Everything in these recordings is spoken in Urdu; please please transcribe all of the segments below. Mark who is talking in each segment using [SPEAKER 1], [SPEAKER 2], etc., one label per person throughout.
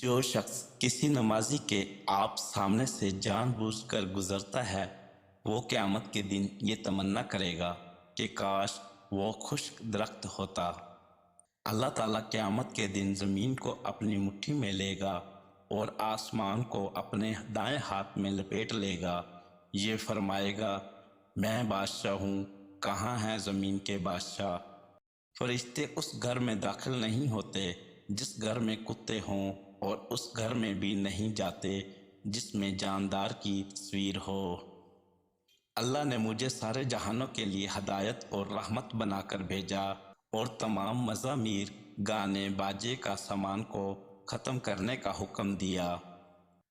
[SPEAKER 1] جو شخص کسی نمازی کے آپ سامنے سے جان بوجھ کر گزرتا ہے وہ قیامت کے دن یہ تمنا کرے گا کہ کاش وہ خشک درخت ہوتا۔ اللہ تعالیٰ قیامت کے دن زمین کو اپنی مٹھی میں لے گا اور آسمان کو اپنے دائیں ہاتھ میں لپیٹ لے گا۔ یہ فرمائے گا، میں بادشاہ ہوں، کہاں ہیں زمین کے بادشاہ؟ فرشتے اس گھر میں داخل نہیں ہوتے جس گھر میں کتے ہوں، اور اس گھر میں بھی نہیں جاتے جس میں جاندار کی تصویر ہو۔ اللہ نے مجھے سارے جہانوں کے لیے ہدایت اور رحمت بنا کر بھیجا اور تمام مزامیر، گانے باجے کا سامان کو ختم کرنے کا حکم دیا۔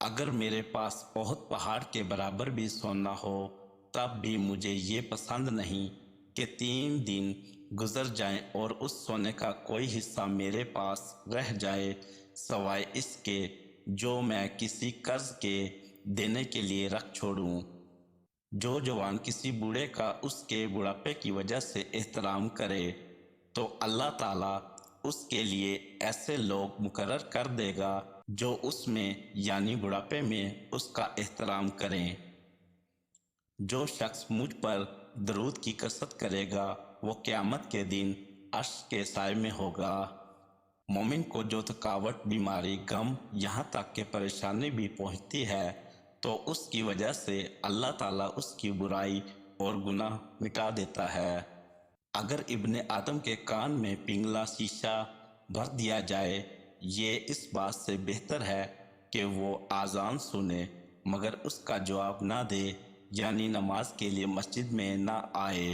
[SPEAKER 1] اگر میرے پاس احد پہاڑ کے برابر بھی سونا ہو تب بھی مجھے یہ پسند نہیں کہ 3 دن گزر جائیں اور اس سونے کا کوئی حصہ میرے پاس رہ جائے سوائے اس کے جو میں کسی قرض کے دینے کے لیے رکھ چھوڑوں۔ جو جوان کسی بوڑھے کا اس کے بڑھاپے کی وجہ سے احترام کرے تو اللہ تعالیٰ اس کے لیے ایسے لوگ مقرر کر دے گا جو اس میں یعنی بڑھاپے میں اس کا احترام کریں۔ جو شخص مجھ پر درود کی کثرت کرے گا وہ قیامت کے دن عرش کے سائے میں ہوگا۔ مومن کو جو تھکاوٹ، بیماری، غم، یہاں تک کہ پریشانی بھی پہنچتی ہے تو اس کی وجہ سے اللہ تعالیٰ اس کی برائی اور گناہ مٹا دیتا ہے۔ اگر ابن آدم کے کان میں پنگلا شیشہ بھر دیا جائے یہ اس بات سے بہتر ہے کہ وہ اذان سنے مگر اس کا جواب نہ دے، یعنی نماز کے لیے مسجد میں نہ آئے۔